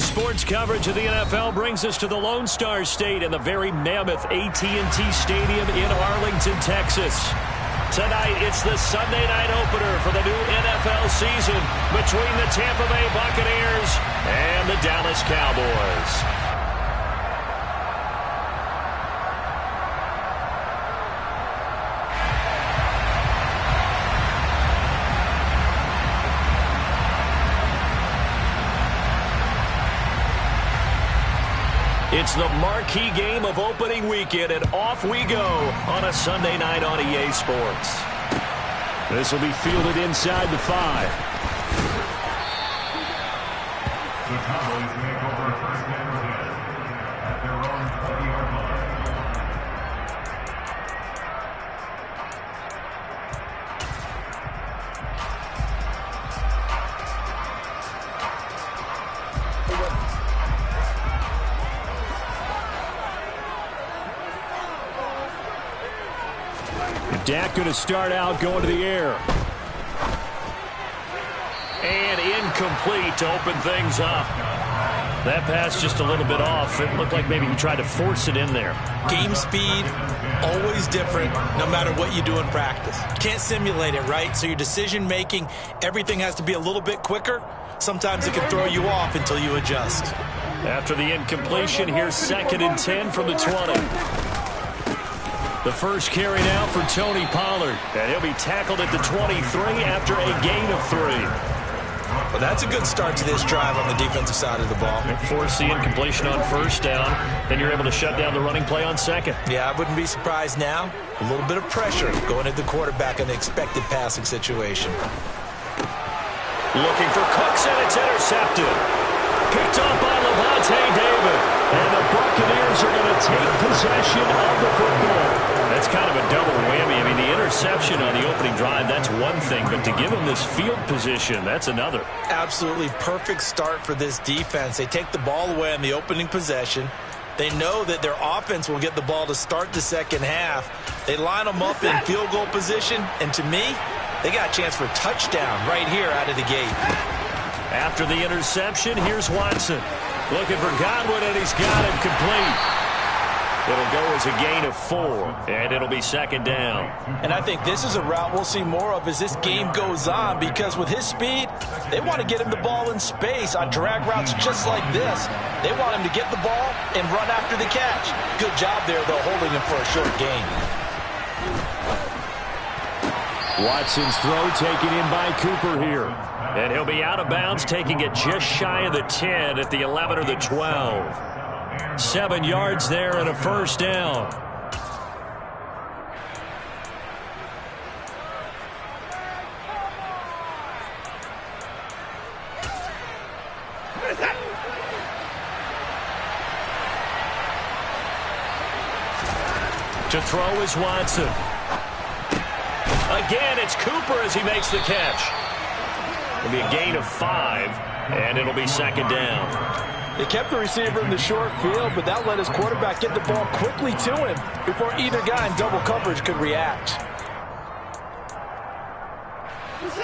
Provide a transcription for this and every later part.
Sports coverage of the NFL brings us to the Lone Star State and the very mammoth AT&T Stadium in Arlington, Texas. Tonight, it's the Sunday night opener for the new NFL season between the Tampa Bay Buccaneers and the Dallas Cowboys. It's the marquee game of opening weekend, and off we go on a Sunday night on EA Sports. This will be fielded inside the 5. The Cowboys make over first and 10 at their own 30-yard line. Dak going to start out going to the air. And incomplete to open things up. That pass just a little bit off. It looked like maybe he tried to force it in there. Game speed, always different, no matter what you do in practice. Can't simulate it, right? So your decision-making, everything has to be a little bit quicker. Sometimes it can throw you off until you adjust. After the incompletion, here's 2nd and 10 from the 20. The first carry now for Tony Pollard. And he'll be tackled at the 23 after a gain of 3. Well, that's a good start to this drive on the defensive side of the ball. Force the incompletion on first down. Then you're able to shut down the running play on 2nd. Yeah, I wouldn't be surprised now. A little bit of pressure going at the quarterback in the expected passing situation. Looking for Cooks, and it's intercepted. Picked up by Levante David. And the Buccaneers are going to take possession of the football. That's kind of a double whammy. I mean, the interception on the opening drive, that's one thing. But to give them this field position, that's another. Absolutely perfect start for this defense. They take the ball away on the opening possession. They know that their offense will get the ball to start the second half. They line them up in field goal position. And to me, they got a chance for a touchdown right here out of the gate. After the interception, here's Watson. Looking for Godwin, and he's got him complete. It'll go as a gain of 4, and it'll be 2nd down. And I think this is a route we'll see more of as this game goes on, because with his speed, they want to get him the ball in space on drag routes just like this. They want him to get the ball and run after the catch. Good job there, though, holding him for a short gain. Watson's throw taken in by Cooper here. And he'll be out of bounds, taking it just shy of the 10 at the 11 or the 12. 7 yards there and a first down. To throw is Watson. Again, it's Cooper as he makes the catch. It'll be a gain of 5, and it'll be 2nd down. They kept the receiver in the short field, but that let his quarterback get the ball quickly to him before either guy in double coverage could react.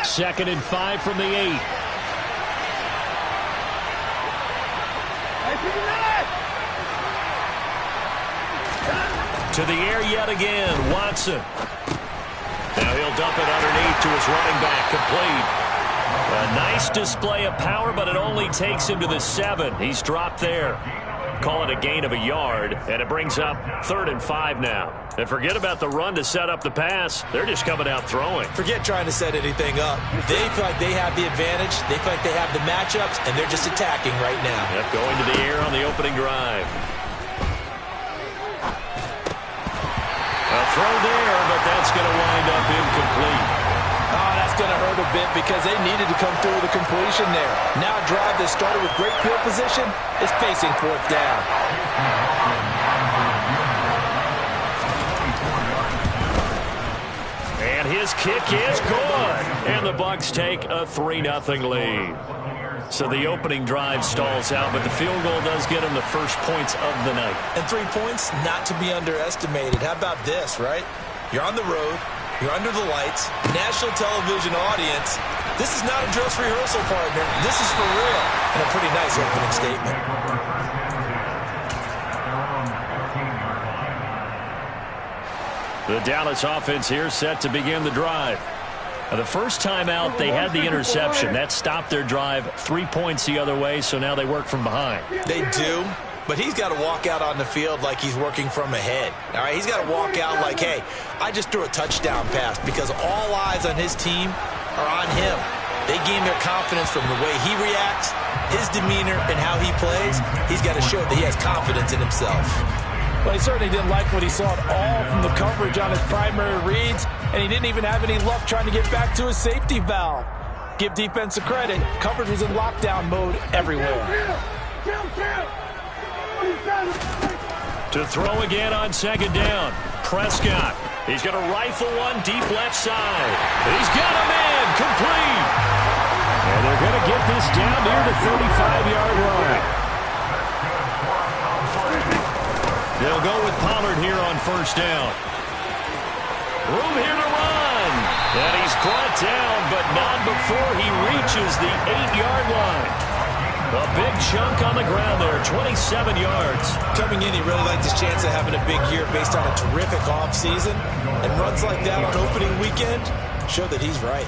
2nd and 5 from the 8. To the air yet again, Watson. Now he'll dump it underneath to his running back, complete. A nice display of power, but it only takes him to the 7. He's dropped there. Call it a gain of a yard, and it brings up 3rd and 5 now. And forget about the run to set up the pass. They're just coming out throwing. Forget trying to set anything up. They feel like they have the advantage. They feel like they have the matchups, and they're just attacking right now. Yep, going to the air on the opening drive. A throw there, but that's going to wind up incomplete. Oh, that's going to hurt a bit because they needed to come through with a completion there. Now a drive that started with great field position is facing 4th down. And his kick is good. And the Bucs take a 3-0 lead. So the opening drive stalls out, but the field goal does get them the first points of the night. And 3 points, not to be underestimated. How about this, right? You're on the road. You're under the lights, national television audience. This is not a dress rehearsal, partner. This is for real. And a pretty nice opening statement. The Dallas offense here set to begin the drive. Now, the first time out, they had the interception. That stopped their drive 3 points the other way, so now they work from behind. They do, but he's got to walk out on the field like he's working from ahead. All right, he's got to walk out like, hey, I just threw a touchdown pass, because all eyes on his team are on him. They gain their confidence from the way he reacts, his demeanor, and how he plays. He's got to show that he has confidence in himself. Well, he certainly didn't like what he saw at all from the coverage on his primary reads, and he didn't even have any luck trying to get back to his safety valve. Give defense a credit. Coverage was in lockdown mode everywhere. To throw again on second down. Prescott. He's going to rifle one deep left side. He's got a man complete. And they're going to get this down near the 35-yard line. They'll go with Pollard here on first down. Room here to run. And he's brought down, but not before he reaches the 8-yard line. A big chunk on the ground there, 27 yards. Coming in, he really liked his chance of having a big year based on a terrific offseason. And runs like that on opening weekend show that he's right.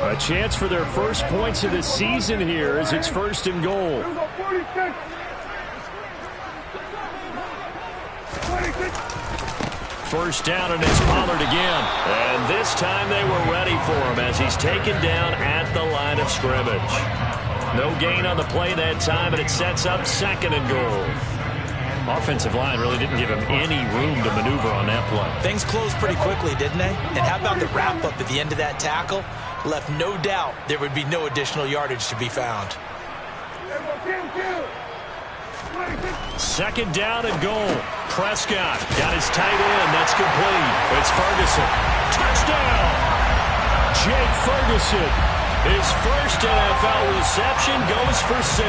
A chance for their first points of the season here as it's first and goal. First down, and it's Pollard again. And this time they were ready for him as he's taken down at the line of scrimmage. No gain on the play that time, and it sets up second and goal. Offensive line really didn't give him any room to maneuver on that play. Things closed pretty quickly, didn't they? And how about the wrap-up at the end of that tackle? Left no doubt there would be no additional yardage to be found. Second down and goal. Prescott got his tight end. That's complete. It's Ferguson. Touchdown! Jake Ferguson. His first NFL reception goes for 6.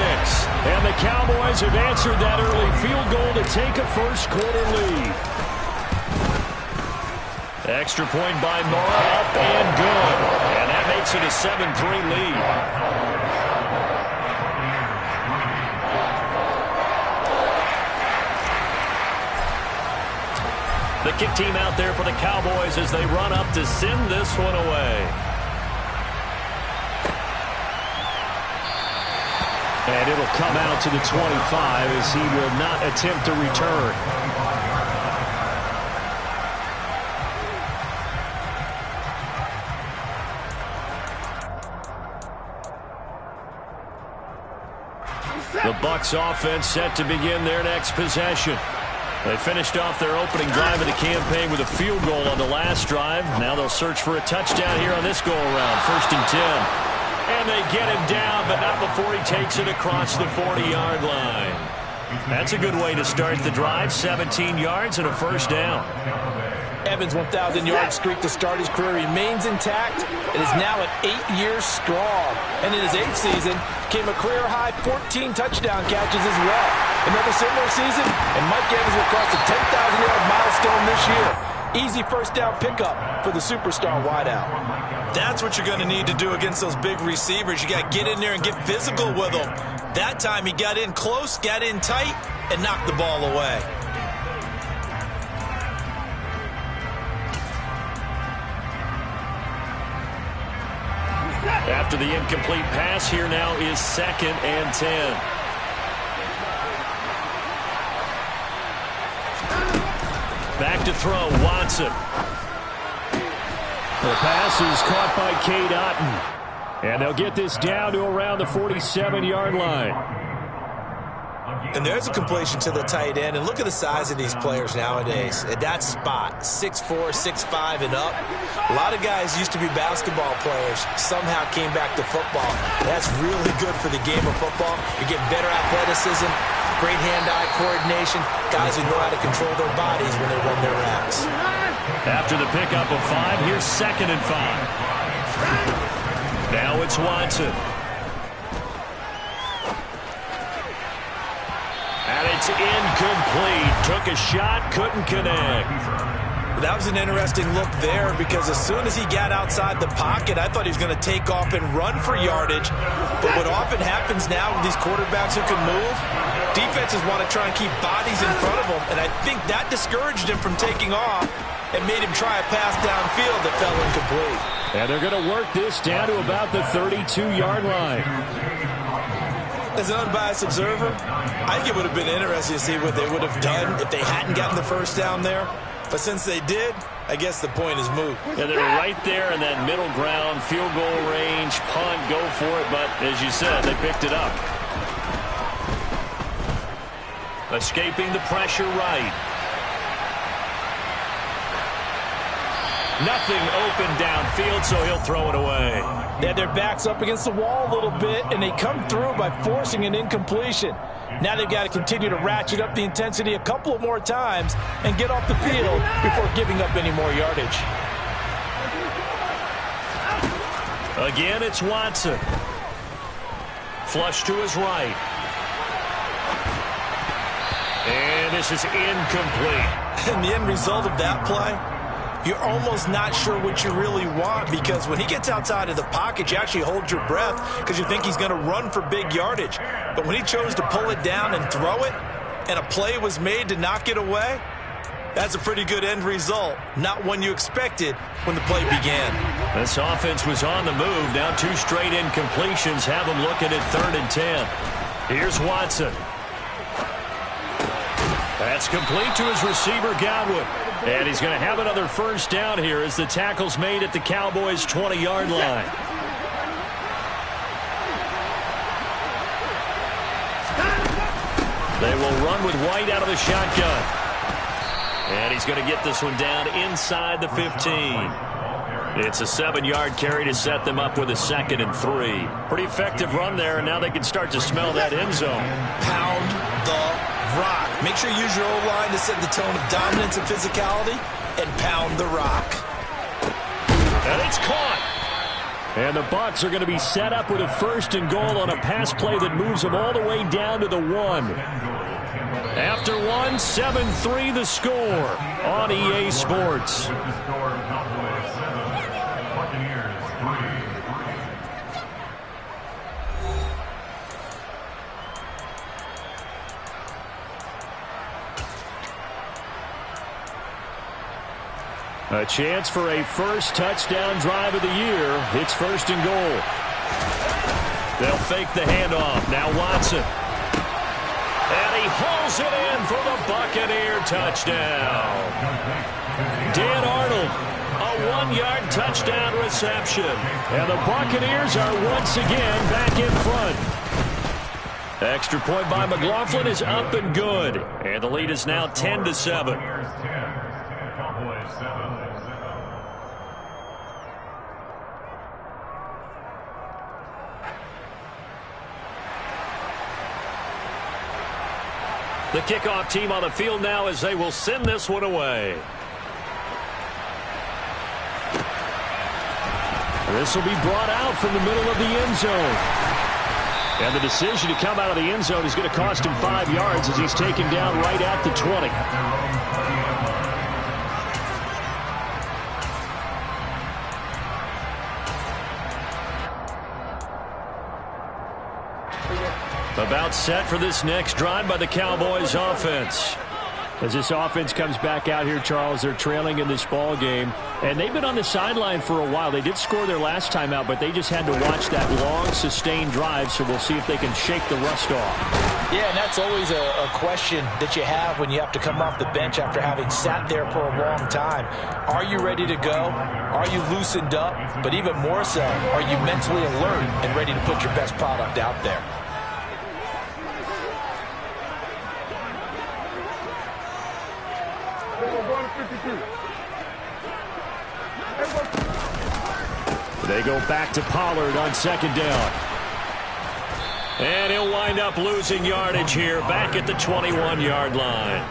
And the Cowboys have answered that early field goal to take a first-quarter lead. Extra point by Mora, up and good. And that makes it a 7-3 lead. The kick team out there for the Cowboys as they run up to send this one away. And it'll come out to the 25 as he will not attempt to return. The Bucs offense set to begin their next possession. They finished off their opening drive of the campaign with a field goal on the last drive. Now they'll search for a touchdown here on this go-around. First and 10. And they get him down, but not before he takes it across the 40-yard line. That's a good way to start the drive. 17 yards and a first down. Evans' 1,000-yard streak to start his career remains intact. It is now at 8 years strong. And in his 8th season, came a career-high 14 touchdown catches as well. Another similar season, and Mike Evans will cross the 10,000-yard milestone this year. Easy first down pickup for the superstar wideout. That's what you're going to need to do against those big receivers. You got to get in there and get physical with them. That time he got in close, got in tight, and knocked the ball away. After the incomplete pass, here now is 2nd and 10. Back to throw, Watson. The pass is caught by Cade Otton. And they'll get this down to around the 47-yard line. And there's a completion to the tight end. And look at the size of these players nowadays. At that spot, 6'4", 6'5", and up. A lot of guys used to be basketball players. Somehow came back to football. That's really good for the game of football. You're getting better athleticism, great hand-eye coordination. Guys who know how to control their bodies when they run their routes. After the pickup of 5, here's 2nd and 5. Now it's Watson. And it's incomplete. Took a shot, couldn't connect. That was an interesting look there because as soon as he got outside the pocket, I thought he was going to take off and run for yardage. But what often happens now with these quarterbacks who can move, defenses want to try and keep bodies in front of them, and I think that discouraged him from taking off and made him try a pass downfield that fell incomplete. And they're going to work this down to about the 32-yard line. As an unbiased observer, I think it would have been interesting to see what they would have done if they hadn't gotten the first down there. But since they did, I guess the point is moot. Yeah, they're right there in that middle ground, field goal range, punt, go for it. But as you said, they picked it up. Escaping the pressure right. Nothing open downfield, so he'll throw it away. They had their backs up against the wall a little bit, and they come through by forcing an incompletion. Now they've got to continue to ratchet up the intensity a couple of more times and get off the field before giving up any more yardage. Again, it's Watson. Flush to his right. And this is incomplete. And the end result of that play, you're almost not sure what you really want because when he gets outside of the pocket, you actually hold your breath because you think he's going to run for big yardage. But when he chose to pull it down and throw it, and a play was made to knock it away, that's a pretty good end result. Not one you expected when the play began. This offense was on the move. Now 2 straight incompletions have them looking at 3rd and 10. Here's Watson. That's complete to his receiver, Godwin. And he's going to have another first down here as the tackle's made at the Cowboys' 20-yard line. They will run with White out of the shotgun. And he's going to get this one down inside the 15. It's a 7-yard carry to set them up with a 2nd and 3. Pretty effective run there, and now they can start to smell that end zone. Pound the rock. Make sure you use your O-line to set the tone of dominance and physicality, and pound the rock. And it's caught. And the Bucs are going to be set up with a 1st and goal on a pass play that moves them all the way down to the 1. After 1, 7-3 the score on EA Sports. A chance for a first touchdown drive of the year. It's 1st and goal. They'll fake the handoff. Now Watson. And he hauls it in for the Buccaneer touchdown. Dan Arnold, a 1-yard touchdown reception. And the Buccaneers are once again back in front. Extra point by McLaughlin is up and good. And the lead is now 10-7. The kickoff team on the field now as they will send this one away. This will be brought out from the middle of the end zone. And the decision to come out of the end zone is going to cost him 5 yards as he's taken down right at the 20. About set for this next drive by the Cowboys offense. As this offense comes back out here, Charles, they're trailing in this ball game, and they've been on the sideline for a while. They did score their last time out, but they just had to watch that long, sustained drive, so we'll see if they can shake the rust off. Yeah, and that's always a question that you have when you have to come off the bench after having sat there for a long time. Are you ready to go? Are you loosened up? But even more so, are you mentally alert and ready to put your best product out there? They go back to Pollard on 2nd down. And he'll wind up losing yardage here back at the 21-yard line.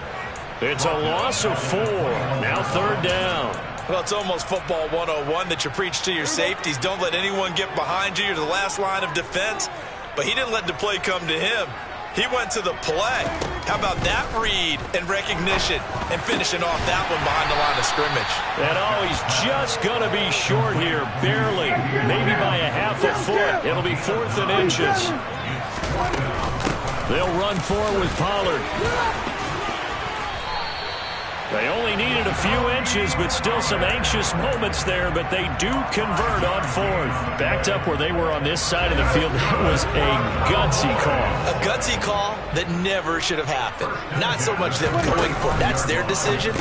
It's a loss of 4. Now 3rd down. Well, it's almost football 101 that you preach to your safeties. Don't let anyone get behind you. You're the last line of defense. But he didn't let the play come to him. He went to the play. How about that read and recognition and finishing off that one behind the line of scrimmage? And he's just going to be short here, barely, maybe by a half a foot. It'll be 4th and inches. They'll run forward with Pollard. They only needed a few inches, but still some anxious moments there, but they do convert on 4th. Backed up where they were on this side of the field, that was a gutsy call. A gutsy call that never should have happened. Not so much them going for it. That's their decision.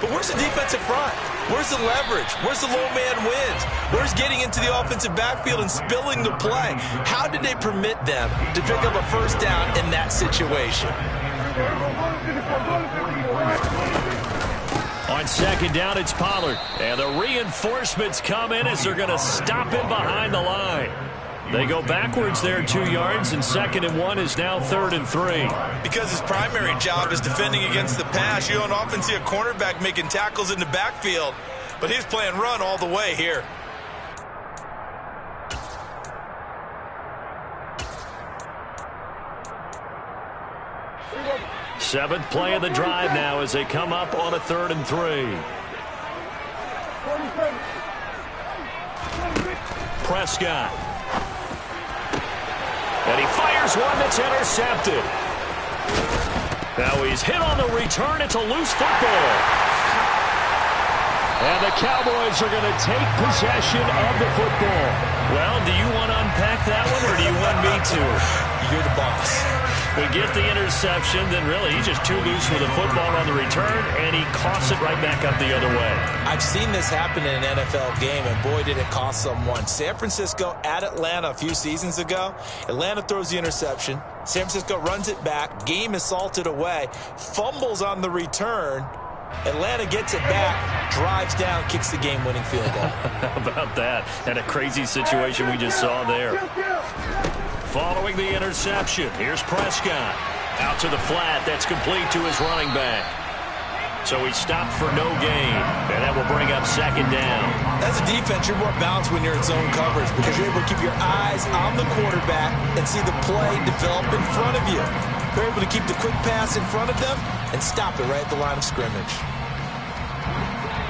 But where's the defensive front? Where's the leverage? Where's the low man wins? Where's getting into the offensive backfield and spilling the play? How did they permit them to pick up a first down in that situation? On 2nd down, it's Pollard. And the reinforcements come in as they're going to stop him behind the line. They go backwards there 2 yards, and 2nd and 1 is now 3rd and 3. Because his primary job is defending against the pass, you don't often see a cornerback making tackles in the backfield. But he's playing run all the way here. Seventh play of the drive now as they come up on a 3rd and 3. Prescott. And he fires one that's intercepted. Now he's hit on the return. It's a loose football. And the Cowboys are going to take possession of the football. Well, do you want to unpack that one, or do you want me to? You're the boss. We get the interception, then really he's just too loose with the football on the return, and he coughs it right back up the other way. I've seen this happen in an NFL game, and boy, did it cost someone. San Francisco at Atlanta a few seasons ago. Atlanta throws the interception. San Francisco runs it back. Game is salted away. Fumbles on the return. Atlanta gets it back, drives down, kicks the game-winning field goal. How about that? And a crazy situation we just saw there. Following the interception, here's Prescott. Out to the flat, that's complete to his running back. So he stopped for no gain, and that will bring up 2nd down. As a defense, you're more balanced when you're in zone coverage because you're able to keep your eyes on the quarterback and see the play develop in front of you. You're able to keep the quick pass in front of them and stop it right at the line of scrimmage.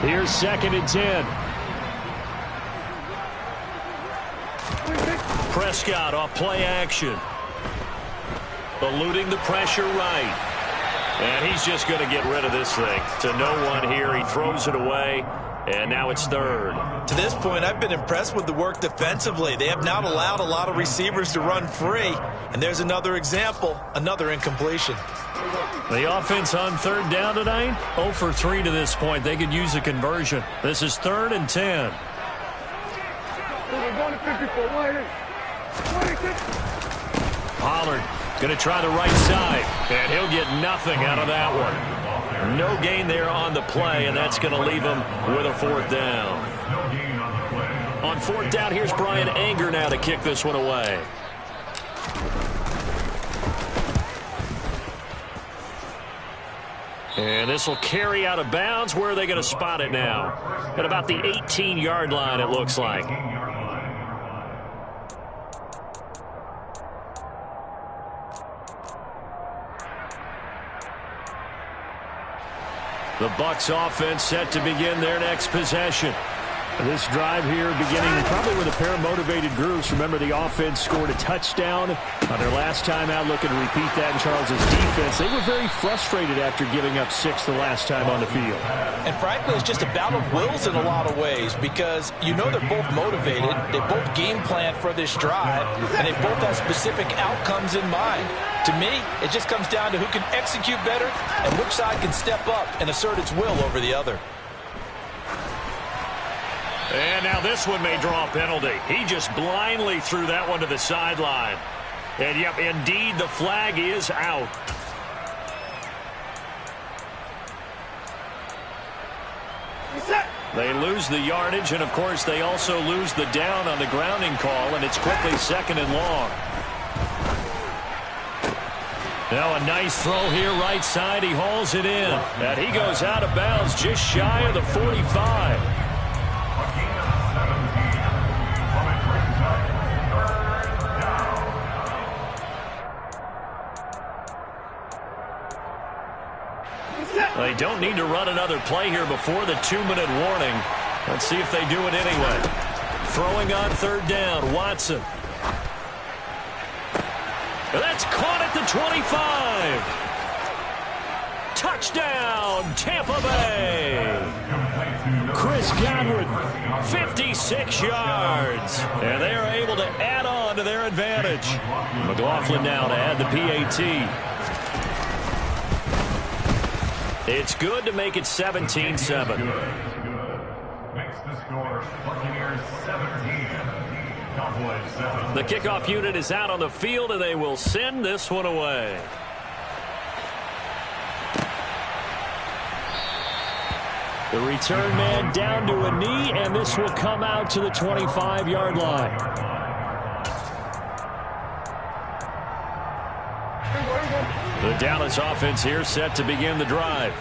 Here's 2nd and 10. Prescott off play action. Eluding the pressure right. And he's just going to get rid of this thing. To no one here. He throws it away. And now it's 3rd. To this point, I've been impressed with the work defensively. They have not allowed a lot of receivers to run free. And there's another example, another incompletion. The offense on 3rd down tonight, 0 for 3 to this point. They could use a conversion. This is 3rd and 10. Pollard going to try the right side, and he'll get nothing out of that one. No gain there on the play, and that's going to leave him with a 4th down. On 4th down, here's Brian Anger now to kick this one away. And this will carry out of bounds. Where are they going to spot it now? At about the 18-yard line, it looks like. The Bucs offense set to begin their next possession. This drive here beginning probably with a pair of motivated groups. Remember, the offense scored a touchdown on their last time out, looking to repeat that in Charles's defense. They were very frustrated after giving up 6 the last time on the field. And frankly, it's just a battle of wills in a lot of ways because you know they're both motivated. They both game plan for this drive, and they both have specific outcomes in mind. To me, it just comes down to who can execute better and which side can step up and assert its will over the other. And now this one may draw a penalty. He just blindly threw that one to the sideline. And, yep, indeed, the flag is out. They lose the yardage, and, of course, they also lose the down on the grounding call, and it's quickly 2nd and long. Now a nice throw here right side. He hauls it in. And he goes out of bounds just shy of the 45. They don't need to run another play here before the 2-minute warning. Let's see if they do it anyway. Throwing on third down, Watson. That's caught at the 25. Touchdown, Tampa Bay. Chris Godwin, 56 yards. And they are able to add on to their advantage. McLaughlin now to add the PAT. It's good to make it 17-7. Makes the score Buccaneers 17. Cowboys 7. The kickoff unit is out on the field, and they will send this one away. The return man down to a knee, and this will come out to the 25-yard line. The Dallas offense here set to begin the drive.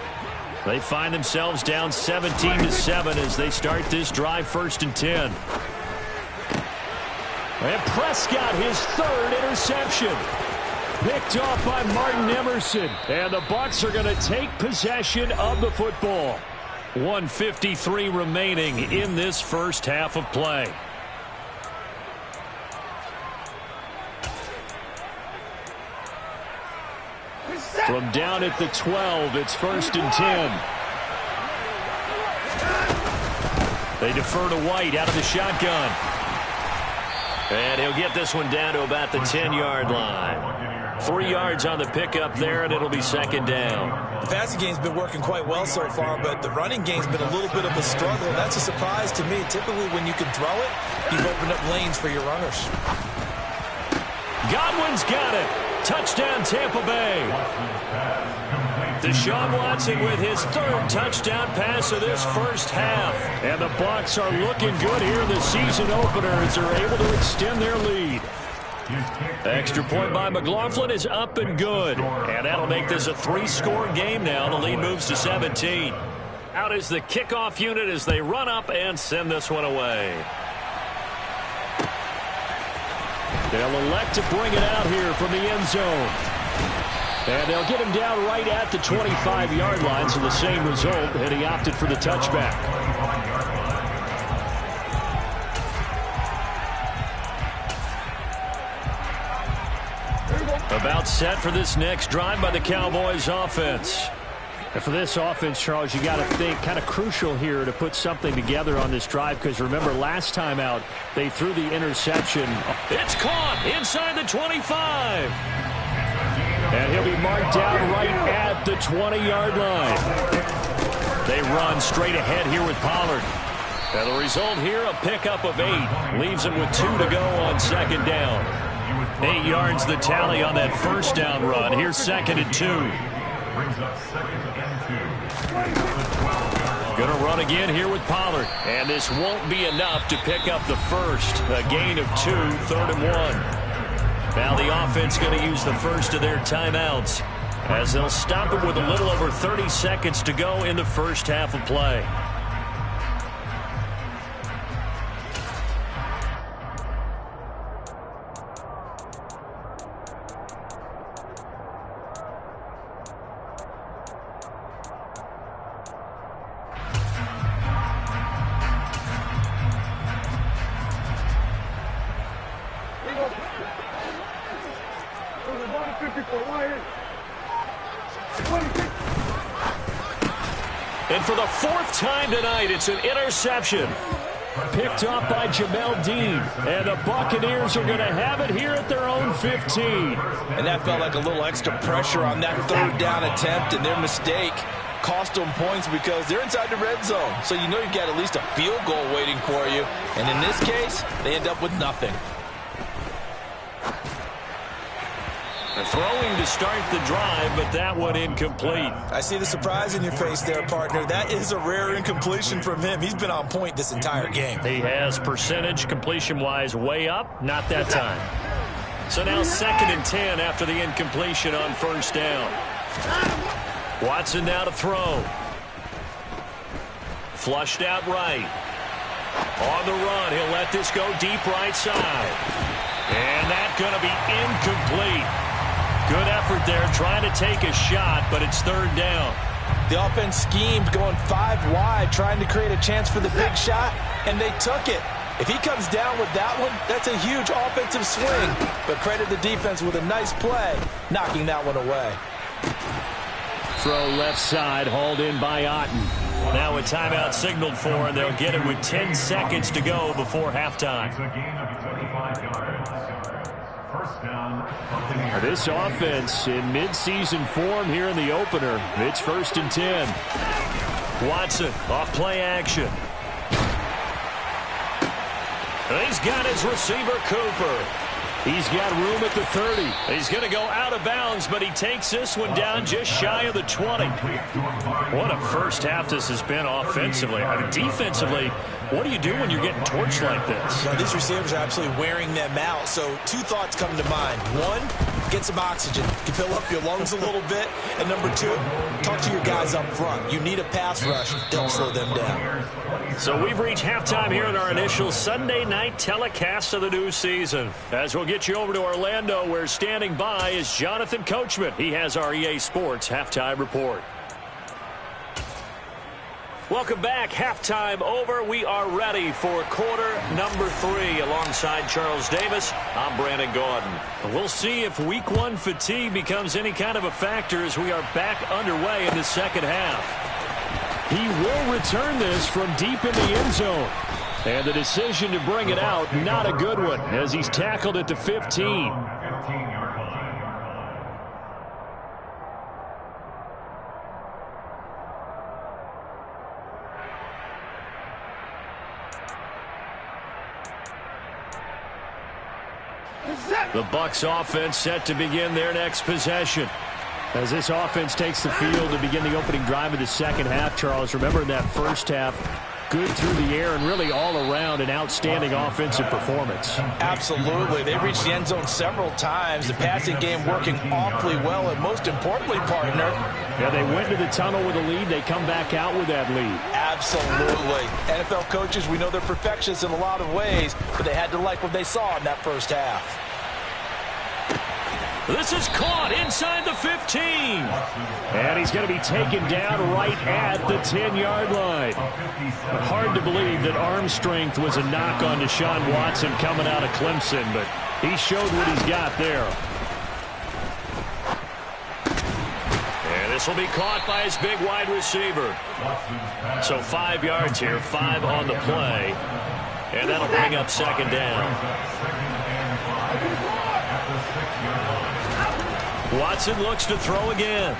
They find themselves down 17-7 as they start this drive, 1st and 10. And Prescott, his 3rd interception. Picked off by Martin Emerson. And the Bucs are going to take possession of the football. 1:53 remaining in this first half of play. From down at the 12, it's 1st and 10. They defer to White out of the shotgun. And he'll get this one down to about the 10-yard line. 3 yards on the pickup there, and it'll be 2nd down. The passing game's been working quite well so far, but the running game's been a little bit of a struggle, and that's a surprise to me. Typically, when you can throw it, you've opened up lanes for your runners. Godwin's got it. Touchdown, Tampa Bay. Deshaun Watson with his 3rd touchdown pass of this first half. And the Bucs are looking good here in the season opener as they're able to extend their lead. Extra point by McLaughlin is up and good. And that'll make this a 3-score game now. The lead moves to 17. Out is the kickoff unit as they run up and send this one away. They'll elect to bring it out here from the end zone. And they'll get him down right at the 25-yard line, so the same result, and he opted for the touchback. About set for this next drive by the Cowboys offense. And for this offense, Charles, you got to think kind of crucial here to put something together on this drive, because remember last time out they threw the interception. It's caught inside the 25. And he'll be marked down right at the 20-yard line. They run straight ahead here with Pollard. And the result here, a pickup of 8. Leaves him with 2 to go on 2nd down. 8 yards the tally on that 1st down run. Here's 2nd and 2. Brings up 2nd and 2. Going to run again here with Pollard. And this won't be enough to pick up the 1st. A gain of 2, 3rd and 1. Now the offense going to use the first of their timeouts as they'll stop it with a little over 30 seconds to go in the first half of play. And for the 4th time tonight, it's an interception. Picked off by Jamel Dean. And the Buccaneers are going to have it here at their own 15. And that felt like a little extra pressure on that 3rd down attempt, and their mistake cost them points because they're inside the red zone. So you know you've got at least a field goal waiting for you. And in this case, they end up with nothing. Throwing to start the drive, but that one incomplete. I see the surprise in your face there, partner. That is a rare incompletion from him. He's been on point this entire game. He has percentage completion-wise way up, not that time. So now 2nd and 10 after the incompletion on 1st down. Watson now to throw. Flushed out right. On the run, he'll let this go deep right side. And that's going to be incomplete. Good effort there, trying to take a shot, but it's third down. The offense schemed, going 5 wide, trying to create a chance for the big shot, and they took it. If he comes down with that one, that's a huge offensive swing. But credit the defense with a nice play, knocking that one away. Throw left side, hauled in by Otten. Now a timeout signaled for, and they'll get it with 10 seconds to go before halftime. This offense in midseason form here in the opener. It's 1st and 10. Watson off play action. He's got his receiver, Cooper. He's got room at the 30. He's going to go out of bounds, but he takes this one down just shy of the 20. What a first half this has been offensively. I mean, defensively, what do you do when you're getting torched like this? Now, these receivers are absolutely wearing them out. So 2 thoughts come to mind. 1, get some oxygen. You fill up your lungs a little bit. And number 2, talk to your guys up front. You need a pass rush to help slow them down. So we've reached halftime here in our initial Sunday night telecast of the new season. As we'll get you over to Orlando, where standing by is Jonathan Coachman. He has our EA Sports halftime report. Welcome back. Halftime over. We are ready for quarter number 3. Alongside Charles Davis, I'm Brandon Gaudin. We'll see if week 1 fatigue becomes any kind of a factor as we are back underway in the second half. He will return this from deep in the end zone. And the decision to bring it out, not a good one, as he's tackled at the 15. The Bucs offense set to begin their next possession. As this offense takes the field to begin the opening drive of the second half, Charles, remember in that first half, good through the air and really all around an outstanding offensive performance. Absolutely. They reached the end zone several times. The passing game working awfully well, and most importantly, partner. Yeah, they went to the tunnel with a lead. They come back out with that lead. Absolutely. NFL coaches, we know they're perfectionists in a lot of ways, but they had to like what they saw in that first half. This is caught inside the 15. And he's going to be taken down right at the 10-yard line. Hard to believe that arm strength was a knock on Deshaun Watson coming out of Clemson, but he showed what he's got there. And this will be caught by his big wide receiver. So 5 yards here, 5 on the play. And that'll bring up second down. Watson looks to throw again.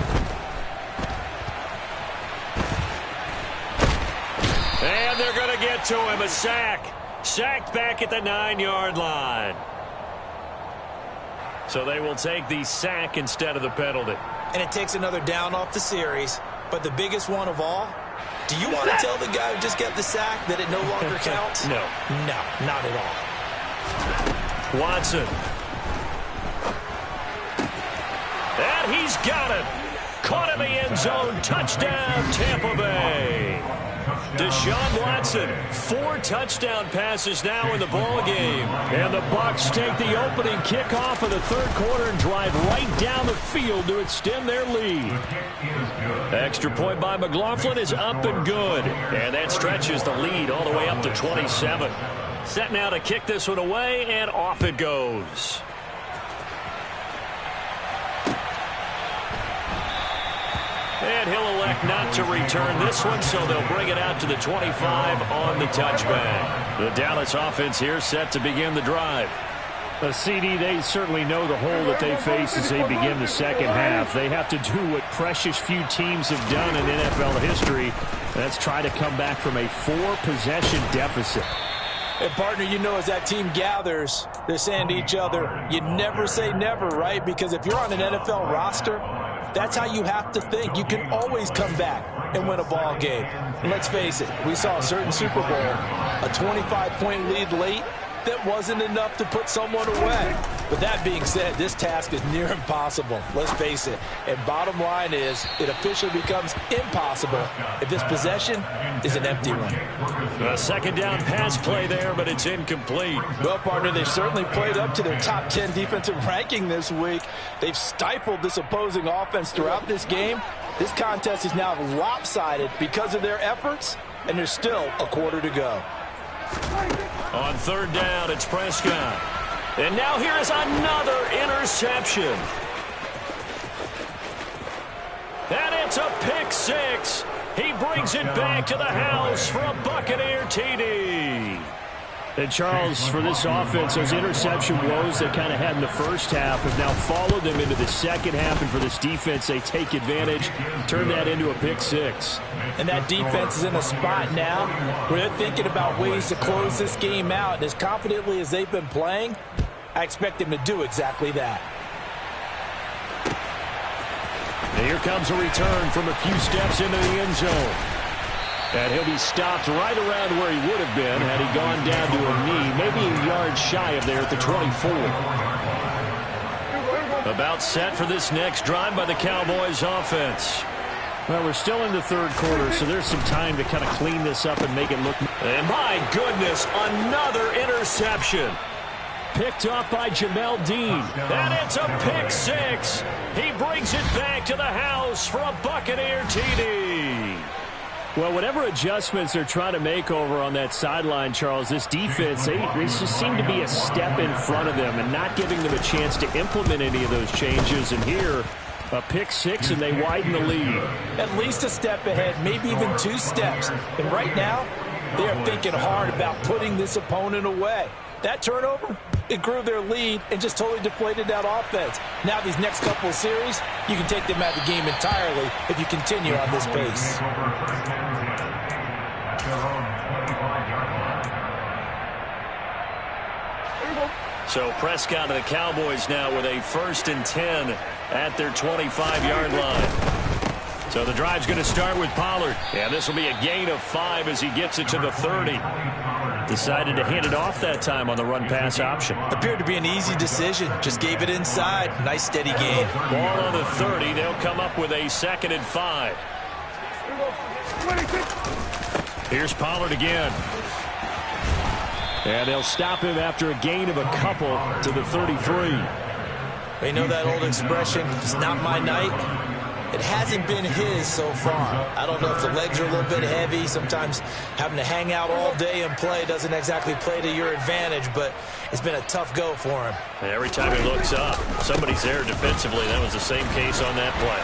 And they're going to get to him. A sack. Sacked back at the 9-yard line. So they will take the sack instead of the penalty. And it takes another down off the series. But the biggest one of all, do you want to tell the guy who just got the sack that it no longer counts? No. No, not at all. Watson. And he's got it. Caught in the end zone. Touchdown, Tampa Bay. Deshaun Watson, 4 touchdown passes now in the ball game. And the Bucs take the opening kickoff of the third quarter and drive right down the field to extend their lead. Extra point by McLaughlin is up and good. And that stretches the lead all the way up to 27. Set now to kick this one away, and off it goes. And he'll elect not to return this one, so they'll bring it out to the 25 on the touchback. The Dallas offense here set to begin the drive. CD, they certainly know the hole that they face as they begin the second half. They have to do what precious few teams have done in NFL history. That's try to come back from a 4-possession deficit. And, partner, you know as that team gathers, they're saying to each other, you never say never, right? Because if you're on an NFL roster, that's how you have to think. You can always come back and win a ball game. And let's face it, we saw a certain Super Bowl, a 25-point lead late, that wasn't enough to put someone away. With that being said, this task is near impossible. Let's face it. And bottom line is, it officially becomes impossible if this possession is an empty one. A second down pass play there, but it's incomplete. Well, partner, they certainly played up to their top 10 defensive ranking this week. They've stifled this opposing offense throughout this game. This contest is now lopsided because of their efforts, and there's still a quarter to go. On third down, it's Prescott. And now here is another interception. And it's a pick six. He brings it back to the house for a Buccaneer TD. And, Charles, for this offense, those interception woes they kind of had in the first half have now followed them into the second half. And for this defense, they take advantage, turn that into a pick six. And that defense is in a spot now where they're thinking about ways to close this game out. And as confidently as they've been playing, I expect them to do exactly that. And here comes a return from a few steps into the end zone. And he'll be stopped right around where he would have been had he gone down to a knee, maybe a yard shy of there at the 24. About set for this next drive by the Cowboys offense. Well, we're still in the third quarter, so there's some time to kind of clean this up and make it look. And my goodness, another interception. Picked off by Jamel Dean. And it's a pick six. He brings it back to the house for a Buccaneer TD. Well, whatever adjustments they're trying to make over on that sideline, Charles, this defense, they just seem to be a step in front of them and not giving them a chance to implement any of those changes. And here, a pick six, and they widen the lead. At least a step ahead, maybe even 2 steps. And right now, they are thinking hard about putting this opponent away. That turnover, it grew their lead and just totally deflated that offense. Now these next couple of series, you can take them out of the game entirely if you continue on this pace. So Prescott and the Cowboys now with a 1st and 10 at their 25-yard line. So the drive's going to start with Pollard. Yeah, this will be a gain of 5 as he gets it to the 30. Decided to hand it off that time on the run-pass option. Appeared to be an easy decision. Just gave it inside. Nice, steady gain. Ball on the 30. They'll come up with a 2nd and 5. Here's Pollard again. And they'll stop him after a gain of a couple to the 33. They know that old expression, it's not my night. It hasn't been his so far. I don't know if the legs are a little bit heavy. Sometimes having to hang out all day and play doesn't exactly play to your advantage, but it's been a tough go for him. And every time he looks up, somebody's there defensively. That was the same case on that play.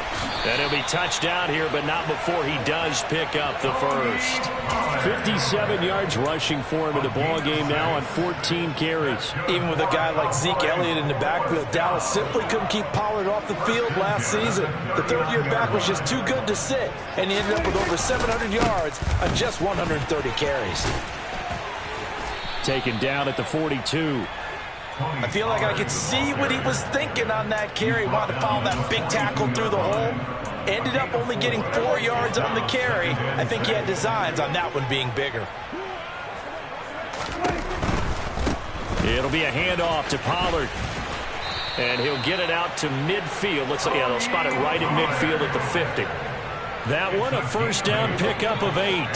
And he'll be touched down here, but not before he does pick up the first. 57 yards rushing for him in the ball game now on 14 carries. Even with a guy like Zeke Elliott in the backfield, Dallas simply couldn't keep Pollard off the field last season. The third-year back was just too good to sit, and he ended up with over 700 yards on just 130 carries. Taken down at the 42. I feel like I could see what he was thinking on that carry. Wanted to follow that big tackle through the hole. Ended up only getting 4 yards on the carry. I think he had designs on that one being bigger. It'll be a handoff to Pollard. And he'll get it out to midfield. Looks like, yeah, they'll spot it right at midfield at the 50. That one, a 1st down pickup of 8.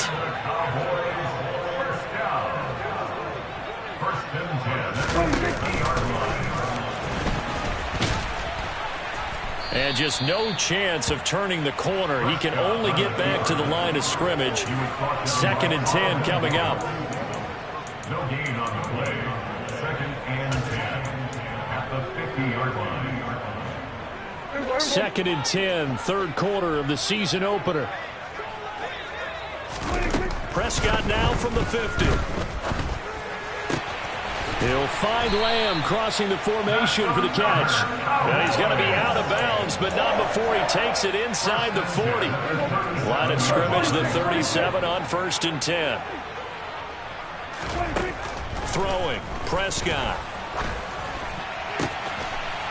And just no chance of turning the corner. He can only get back to the line of scrimmage. 2nd and 10 coming up. No gain on the play. 2nd and 10 at the 50-yard line. 2nd and 10, third quarter of the season opener. Prescott now from the 50. He'll find Lamb crossing the formation for the catch. And he's going to be out of bounds, but not before he takes it inside the 40. Line of scrimmage, the 37 on 1st and 10. Throwing, Prescott.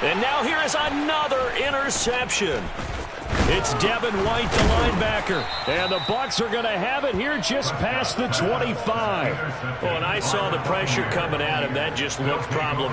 And now here is another interception. It's Devin White, the linebacker. And the Bucs are going to have it here just past the 25. Oh, and I saw the pressure coming at him. That just looked problem.